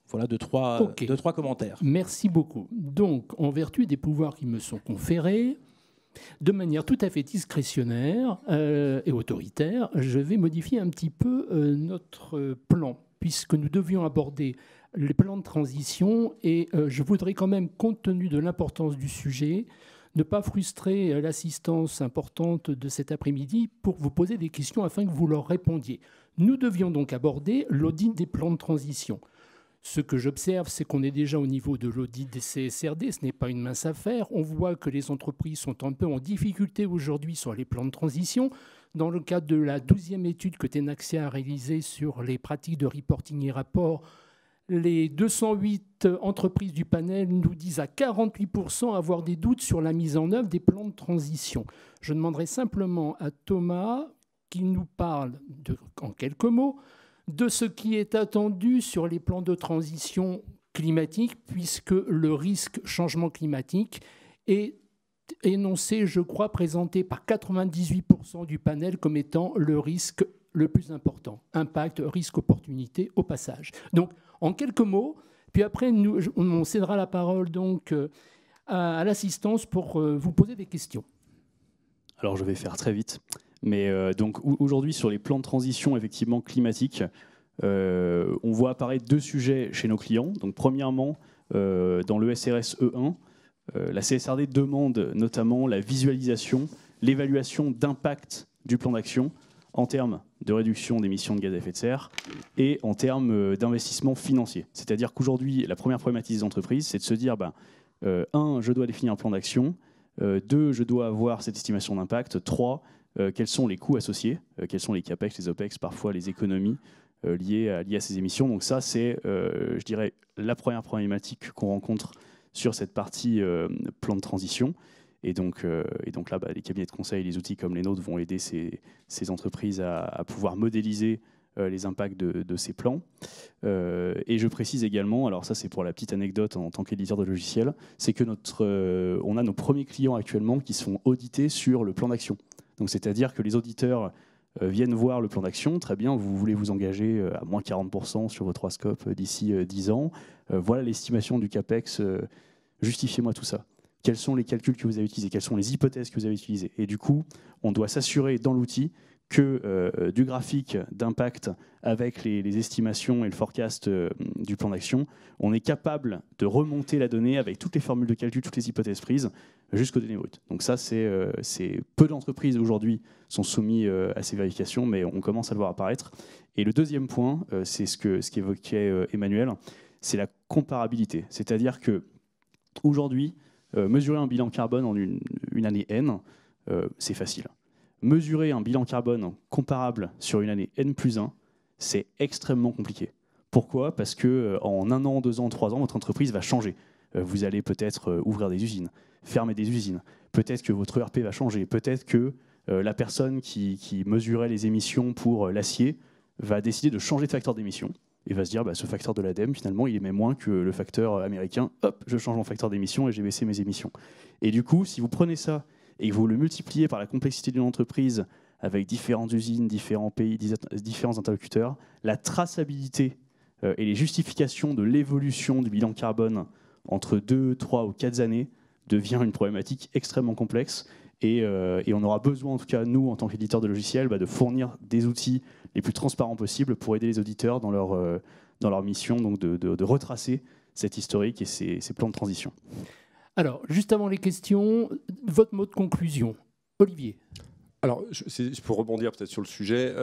Voilà deux, trois commentaires. Merci beaucoup. Donc, en vertu des pouvoirs qui me sont conférés, de manière tout à fait discrétionnaire et autoritaire, je vais modifier un petit peu notre plan, puisque nous devions aborder les plans de transition et je voudrais quand même, compte tenu de l'importance du sujet, ne pas frustrer l'assistance importante de cet après-midi pour vous poser des questions afin que vous leur répondiez. Nous devions donc aborder l'audit des plans de transition. Ce que j'observe, c'est qu'on est déjà au niveau de l'audit des CSRD, ce n'est pas une mince affaire. On voit que les entreprises sont un peu en difficulté aujourd'hui sur les plans de transition. Dans le cadre de la 12e étude que Tenaxia a réalisée sur les pratiques de reporting et rapport, les 208 entreprises du panel nous disent à 48% avoir des doutes sur la mise en œuvre des plans de transition. Je demanderai simplement à Thomas qu'il nous parle, en quelques mots, de ce qui est attendu sur les plans de transition climatique, puisque le risque changement climatique est énoncé, je crois, présenté par 98% du panel comme étant le risque le plus important. Impact, risque, opportunité au passage. Donc, en quelques mots, puis après, on cédera la parole donc à l'assistance pour vous poser des questions. Alors, je vais faire très vite. Mais donc aujourd'hui, sur les plans de transition effectivement climatiques, on voit apparaître 2 sujets chez nos clients. Donc, premièrement, dans le SRS E1, la CSRD demande notamment la visualisation, l'évaluation d'impact du plan d'action en termes de réduction d'émissions de gaz à effet de serre et en termes d'investissement financier. C'est-à-dire qu'aujourd'hui, la première problématique des entreprises, c'est de se dire, 1, je dois définir un plan d'action, 2, je dois avoir cette estimation d'impact, 3, quels sont les coûts associés, quels sont les CAPEX, les OPEX, parfois les économies liées à ces émissions. Donc ça, c'est, je dirais, la première problématique qu'on rencontre sur cette partie plan de transition. Et donc là, les cabinets de conseil et les outils comme les nôtres vont aider ces entreprises à pouvoir modéliser les impacts de ces plans. Et je précise également, alors ça c'est pour la petite anecdote en tant qu'éditeur de logiciels, c'est que on a nos premiers clients actuellement qui sont audités sur le plan d'action. Donc c'est-à-dire que les auditeurs viennent voir le plan d'action, très bien, vous voulez vous engager à moins 40% sur vos 3 scopes d'ici 10 ans, voilà l'estimation du CAPEX, justifiez-moi tout ça. Quels sont les calculs que vous avez utilisés, quelles sont les hypothèses que vous avez utilisées. Et du coup, on doit s'assurer dans l'outil que du graphique d'impact avec les estimations et le forecast du plan d'action, on est capable de remonter la donnée avec toutes les formules de calcul, toutes les hypothèses prises jusqu'aux données brutes. Donc ça, c'est peu d'entreprises aujourd'hui sont soumises à ces vérifications, mais on commence à le voir apparaître. Et le deuxième point, c'est ce qu'évoquait Emmanuel, c'est la comparabilité. C'est-à-dire que aujourd'hui, mesurer un bilan carbone en une année N, c'est facile. Mesurer un bilan carbone comparable sur une année N+1, c'est extrêmement compliqué. Pourquoi ? Parce qu'en 1 an, 2 ans, 3 ans, votre entreprise va changer. Vous allez peut-être ouvrir des usines, fermer des usines. Peut-être que votre ERP va changer. Peut-être que la personne qui mesurait les émissions pour l'acier va décider de changer de facteur d'émission et va se dire ce facteur de l'ADEME, finalement, il émet moins que le facteur américain. Hop, je change mon facteur d'émission et j'ai baissé mes émissions. Et du coup, si vous prenez ça et que vous le multipliez par la complexité d'une entreprise avec différentes usines, différents pays, différents interlocuteurs, la traçabilité et les justifications de l'évolution du bilan carbone entre 2, 3 ou 4 années devient une problématique extrêmement complexe. Et on aura besoin, en tout cas, nous, en tant qu'éditeurs de logiciels, de fournir des outils les plus transparents possibles pour aider les auditeurs dans leur mission, donc de retracer cet historique et ces plans de transition. Alors, juste avant les questions, votre mot de conclusion. Olivier. Alors, pour rebondir peut-être sur le sujet,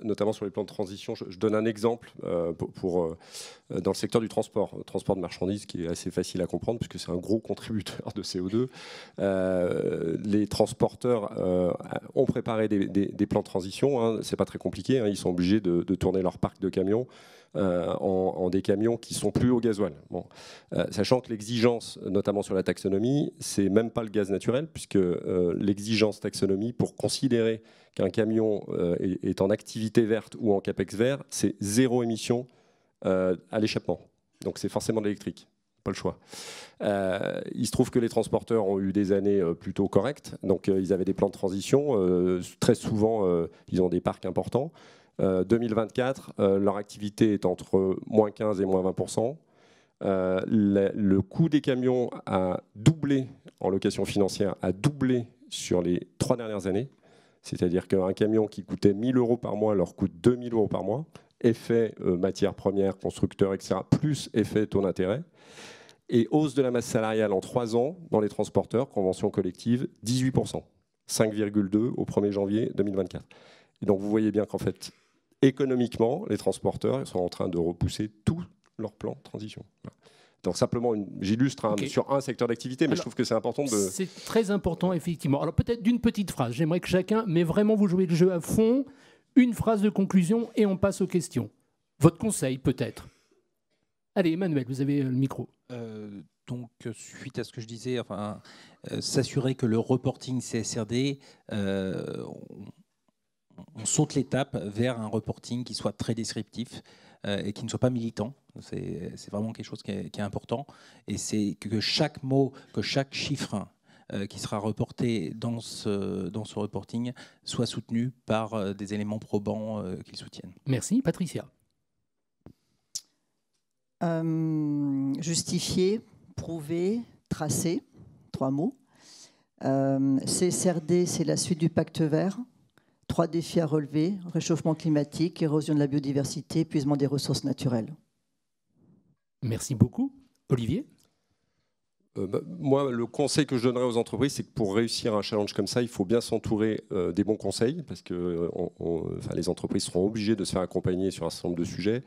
notamment sur les plans de transition, je donne un exemple dans le secteur du transport de marchandises, qui est assez facile à comprendre puisque c'est un gros contributeur de CO2. Les transporteurs ont préparé des plans de transition, hein, c'est pas très compliqué, hein, ils sont obligés de tourner leur parc de camions en des camions qui sont plus au gasoil. Bon. Sachant que l'exigence, notamment sur la taxonomie, c'est même pas le gaz naturel, puisque l'exigence taxonomie pour considérer qu'un camion est en activité verte ou en CAPEX vert, c'est 0 émission à l'échappement. Donc c'est forcément de l'électrique. Pas le choix. Il se trouve que les transporteurs ont eu des années plutôt correctes, donc ils avaient des plans de transition. Très souvent, ils ont des parcs importants. 2024, leur activité est entre moins 15 et moins 20%. Le coût des camions a doublé en location financière, a doublé sur les 3 dernières années. C'est-à-dire qu'un camion qui coûtait 1 000 € par mois leur coûte 2 000 € par mois. Effet matières premières, constructeurs, etc., plus effet taux d'intérêt. Et hausse de la masse salariale en 3 ans dans les transporteurs, convention collective, 18%. 5,2 au 1er janvier 2024. Et donc vous voyez bien qu'en fait, économiquement, les transporteurs sont en train de repousser tout leur plan de transition. Voilà. Donc simplement, j'illustre sur un secteur d'activité, mais je trouve que c'est important de... C'est très important, effectivement. Alors peut-être d'une petite phrase. J'aimerais que chacun, mais vraiment vous jouez le jeu à fond, une phrase de conclusion et on passe aux questions. Votre conseil, peut-être. Allez, Emmanuel, vous avez le micro. Donc, suite à ce que je disais, s'assurer que le reporting CSRD, on saute l'étape vers un reporting qui soit très descriptif et qui ne soit pas militant. C'est vraiment quelque chose qui est important. Et c'est que chaque mot, que chaque chiffre qui sera reporté dans ce reporting soit soutenu par des éléments probants qui le soutiennent. Merci. Patricia. Justifier, prouver, tracer, 3 mots. CSRD, c'est la suite du pacte vert. 3 défis à relever, réchauffement climatique, érosion de la biodiversité, épuisement des ressources naturelles. Merci beaucoup. Olivier ? Moi, le conseil que je donnerais aux entreprises, c'est que pour réussir un challenge comme ça, il faut bien s'entourer des bons conseils, parce que les entreprises seront obligées de se faire accompagner sur un certain nombre de sujets,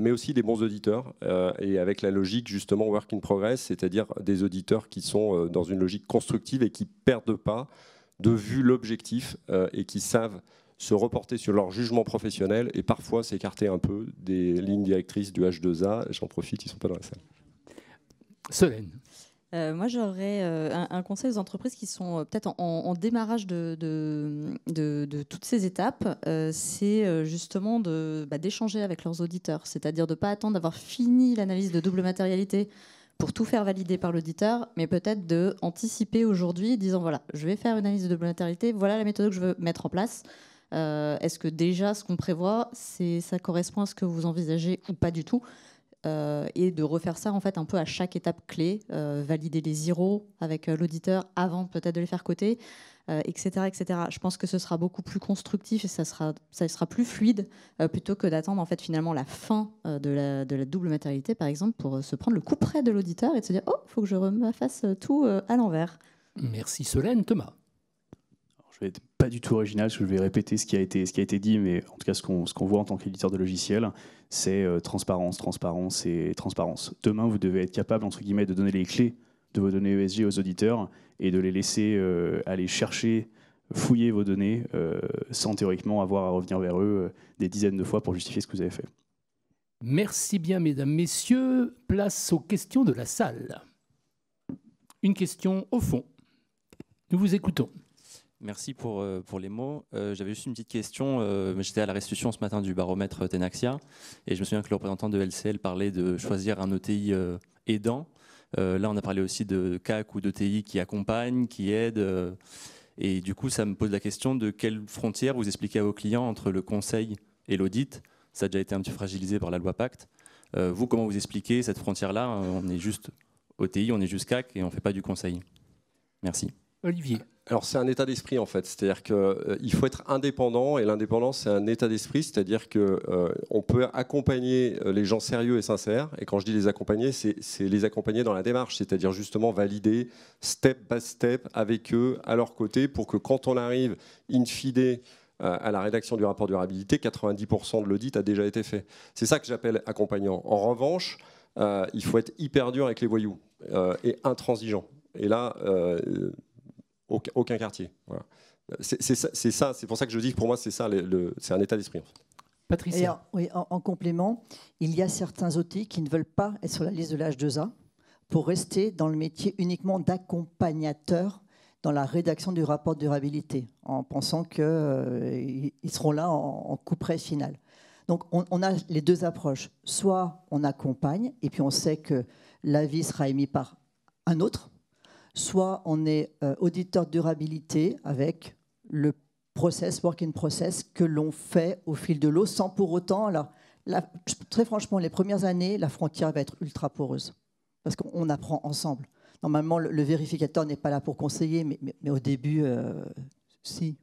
mais aussi des bons auditeurs, et avec la logique justement work in progress, c'est-à-dire des auditeurs qui sont dans une logique constructive et qui ne perdent pas de vue l'objectif et qui savent se reporter sur leur jugement professionnel et parfois s'écarter un peu des lignes directrices du H2A. J'en profite, ils ne sont pas dans la salle. Solène. Moi, j'aurais un conseil aux entreprises qui sont peut-être en démarrage de toutes ces étapes. C'est justement d'échanger avec leurs auditeurs, c'est-à-dire de ne pas attendre d'avoir fini l'analyse de double matérialité pour tout faire valider par l'auditeur, mais peut-être d'anticiper aujourd'hui, disant voilà, je vais faire une analyse de double matérialité, voilà la méthode que je veux mettre en place. Est-ce que déjà ce qu'on prévoit, ça correspond à ce que vous envisagez ou pas du tout, et de refaire ça en fait un peu à chaque étape clé, valider les zéros avec l'auditeur avant peut-être de les faire coter, etc., etc. Je pense que ce sera beaucoup plus constructif et ça sera plus fluide plutôt que d'attendre en fait finalement la fin de la double matérialité par exemple pour se prendre le coup près de l'auditeur et de se dire oh, faut que je refasse tout à l'envers. Merci Solène. Thomas. Je vais être pas du tout original, parce que je vais répéter ce qui a été dit, mais en tout cas ce qu'on voit en tant qu'éditeur de logiciel, c'est transparence, transparence et transparence. Demain, vous devez être capable, entre guillemets, de donner les clés de vos données ESG aux auditeurs et de les laisser aller chercher, fouiller vos données, sans théoriquement avoir à revenir vers eux des dizaines de fois pour justifier ce que vous avez fait. Merci bien, mesdames, messieurs. Place aux questions de la salle. Une question au fond. Nous vous écoutons. Merci pour les mots. J'avais juste une petite question. J'étais à la restitution ce matin du baromètre Tenaxia et je me souviens que le représentant de LCL parlait de choisir un ETI aidant. Là, on a parlé aussi de CAC ou d'ETI qui accompagnent, qui aident. Et du coup, ça me pose la question de quelle frontière vous expliquez à vos clients entre le conseil et l'audit. Ça a déjà été un petit peu fragilisé par la loi Pacte. Vous, comment vous expliquez cette frontière-là ? On est juste ETI, on est juste CAC et on ne fait pas du conseil. Merci. Olivier. Alors c'est un état d'esprit en fait, c'est-à-dire qu'il faut être indépendant et l'indépendance c'est un état d'esprit, c'est-à-dire qu'on peut accompagner les gens sérieux et sincères, et quand je dis les accompagner, c'est les accompagner dans la démarche, c'est-à-dire justement valider step by step avec eux, à leur côté, pour que quand on arrive in fine à la rédaction du rapport durabilité, 90% de l'audit a déjà été fait. C'est ça que j'appelle accompagnant. En revanche, il faut être hyper dur avec les voyous et intransigeant. Et là, aucun quartier. Voilà. C'est ça, c'est pour ça que je dis que pour moi, c'est ça, c'est un état d'esprit. En fait. Patricia. Oui, en complément, il y a certains outils qui ne veulent pas être sur la liste de l'H2A pour rester dans le métier uniquement d'accompagnateur dans la rédaction du rapport de durabilité, en pensant qu'ils seront là en couperet final. Donc on a les deux approches. Soit on accompagne, et puis on sait que l'avis sera émis par un autre, soit on est auditeur de durabilité avec le process, working process, que l'on fait au fil de l'eau, sans pour autant... Alors, très franchement, les premières années, la frontière va être ultra poreuse, parce qu'on apprend ensemble. Normalement, le vérificateur n'est pas là pour conseiller, mais au début, si.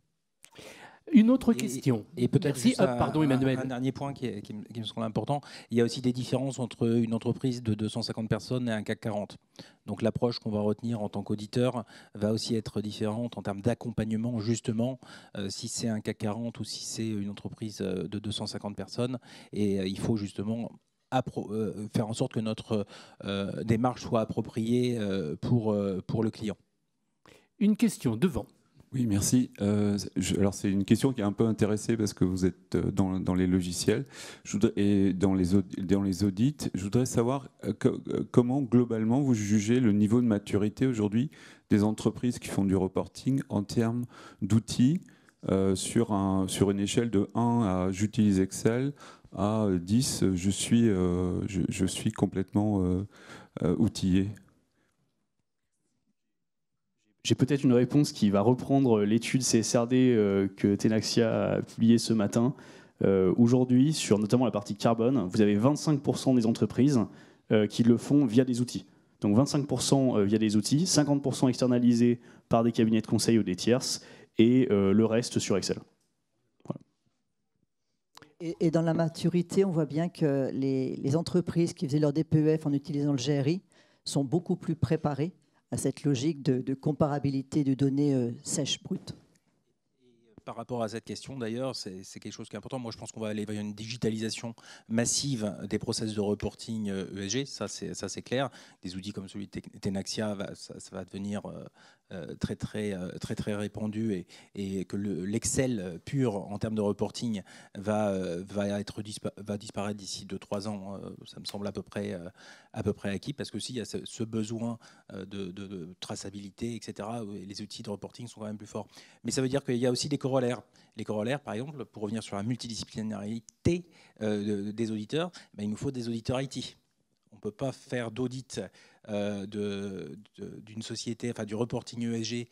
Une autre question. Et peut-être Merci. Pardon, Emmanuel. Un dernier point qui me semble important. Il y a aussi des différences entre une entreprise de 250 personnes et un CAC 40. Donc l'approche qu'on va retenir en tant qu'auditeur va aussi être différente en termes d'accompagnement, justement, si c'est un CAC 40 ou si c'est une entreprise de 250 personnes. Et il faut justement faire en sorte que notre démarche soit appropriée pour le client. Une question devant. Oui, merci. Alors, c'est une question qui est un peu intéressée parce que vous êtes dans les logiciels et dans les audits. Je voudrais savoir comment, globalement, vous jugez le niveau de maturité aujourd'hui des entreprises qui font du reporting en termes d'outils sur une échelle de 1 à j'utilise Excel à 10, je suis complètement outillé. J'ai peut-être une réponse qui va reprendre l'étude CSRD que Tenaxia a publiée ce matin. Aujourd'hui, sur notamment la partie carbone, vous avez 25% des entreprises qui le font via des outils. Donc 25% via des outils, 50% externalisés par des cabinets de conseil ou des tierces, et le reste sur Excel. Voilà. Et dans la maturité, on voit bien que les entreprises qui faisaient leur DPEF en utilisant le GRI sont beaucoup plus préparées à cette logique de comparabilité de données sèches, brutes. Par rapport à cette question, d'ailleurs, c'est quelque chose qui est important. Moi, je pense qu'on va aller vers une digitalisation massive des process de reporting ESG. Ça, c'est clair. Des outils comme celui de Tenaxia, ça va devenir très répandu et que l'Excel pur en termes de reporting va disparaître d'ici 2-3 ans. Ça me semble à peu près acquis, parce que s'il y a ce besoin de traçabilité, etc., les outils de reporting sont quand même plus forts. Mais ça veut dire qu'il y a aussi des corollaires. Les corollaires, par exemple, pour revenir sur la multidisciplinarité des auditeurs, il nous faut des auditeurs IT. On ne peut pas faire d'audit d'une société, enfin du reporting ESG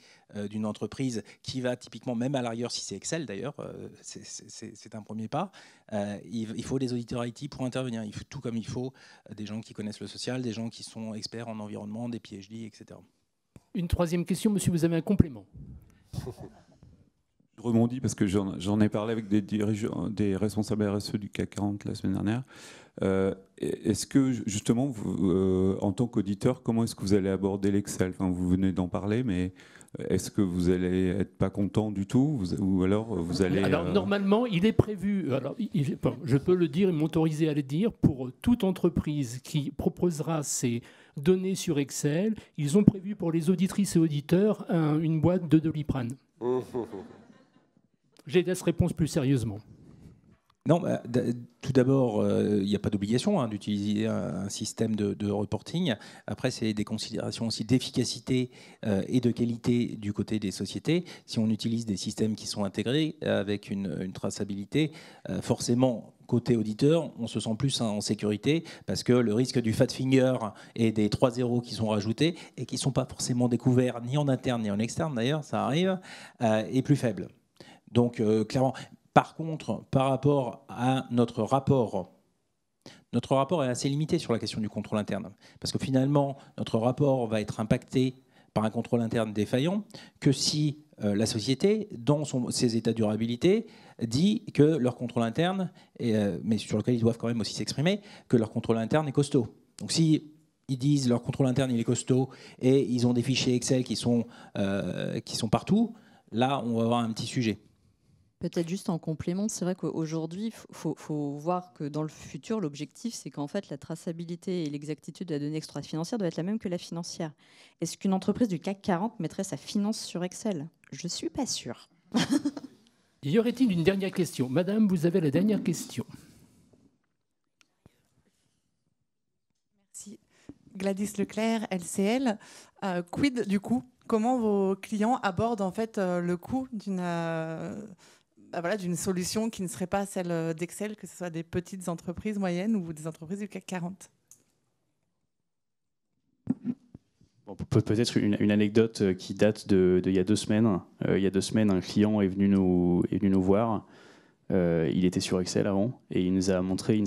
d'une entreprise qui va typiquement, même à l'arrière, si c'est Excel d'ailleurs, c'est un premier pas. Il faut des auditeurs IT pour intervenir. Il faut, tout comme il faut des gens qui connaissent le social, des gens qui sont experts en environnement, des PhD, etc. Une troisième question, monsieur, vous avez un complément. Je rebondis parce que j'en ai parlé avec des responsables RSE du CAC 40 la semaine dernière. Est-ce que, justement, vous, en tant qu'auditeur, comment est-ce que vous allez aborder l'Excel? Enfin, vous venez d'en parler, mais est-ce que vous allez être pas content du tout, ou alors vous allez... Alors, normalement, il est prévu, alors, je peux le dire et m'autoriser à le dire, pour toute entreprise qui proposera ses données sur Excel, ils ont prévu pour les auditrices et auditeurs une boîte de Doliprane. Je laisse réponse plus sérieusement. Non, tout d'abord, il n'y a pas d'obligation d'utiliser un système de reporting. Après, c'est des considérations aussi d'efficacité et de qualité du côté des sociétés. Si on utilise des systèmes qui sont intégrés avec une traçabilité, forcément, côté auditeur, on se sent plus en sécurité parce que le risque du fat finger et des 3 zéros qui sont rajoutés et qui ne sont pas forcément découverts ni en interne ni en externe, d'ailleurs, ça arrive, est plus faible. Donc, clairement... Par contre, par rapport à notre rapport est assez limité sur la question du contrôle interne. Parce que finalement, notre rapport va être impacté par un contrôle interne défaillant que si la société, dans ses états de durabilité, dit que leur contrôle interne, mais sur lequel ils doivent quand même aussi s'exprimer, que leur contrôle interne est costaud. Donc si ils disent leur contrôle interne il est costaud et ils ont des fichiers Excel qui sont partout, là on va avoir un petit sujet. Peut-être juste en complément, c'est vrai qu'aujourd'hui, il faut voir que dans le futur, l'objectif, c'est qu'en fait, la traçabilité et l'exactitude de la donnée extra-financière doit être la même que la financière. Est-ce qu'une entreprise du CAC 40 mettrait sa finance sur Excel? Je ne suis pas sûre. Y aurait-il une dernière question? Madame, vous avez la dernière question. Merci. Gladys Leclerc, LCL. Quid du coût? Comment vos clients abordent en fait le coût d'une solution qui ne serait pas celle d'Excel, que ce soit des petites entreprises moyennes ou des entreprises du CAC 40? Bon, peut-être une anecdote qui date d'il y a 2 semaines. Il y a 2 semaines, un client est venu nous voir. Il était sur Excel avant et il nous a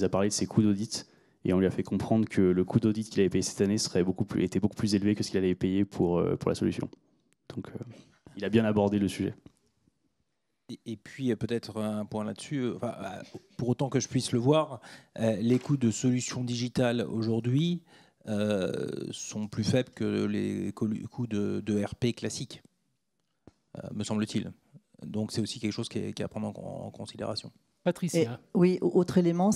parlé de ses coûts d'audit. Et on lui a fait comprendre que le coût d'audit qu'il avait payé cette année était beaucoup plus élevé que ce qu'il avait payé pour la solution. Donc, il a bien abordé le sujet. Et puis, peut-être un point là-dessus, pour autant que je puisse le voir, les coûts de solutions digitales aujourd'hui sont plus faibles que les coûts de RP classiques, me semble-t-il. Donc, c'est aussi quelque chose qui est à prendre en considération. Patricia. Oui, autre élément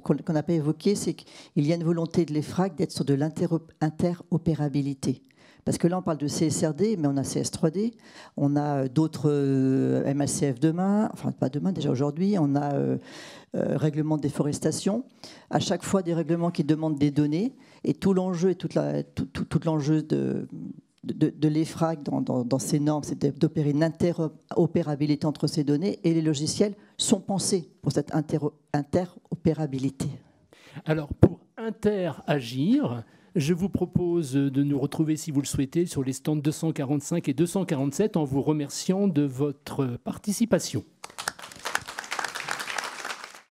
qu'on n'a pas évoqué, c'est qu'il y a une volonté de l'EFRAC d'être sur de l'interopérabilité. Parce que là, on parle de CSRD, mais on a CS3D, on a d'autres MACF demain, enfin pas demain, déjà aujourd'hui, on a règlement de déforestation. À chaque fois, des règlements qui demandent des données, et tout l'enjeu et tout l'enjeu de l'EFRAC dans ces normes, c'est d'opérer une interopérabilité entre ces données, et les logiciels sont pensés pour cette interopérabilité. Alors, pour interagir, je vous propose de nous retrouver, si vous le souhaitez, sur les stands 245 et 247 en vous remerciant de votre participation.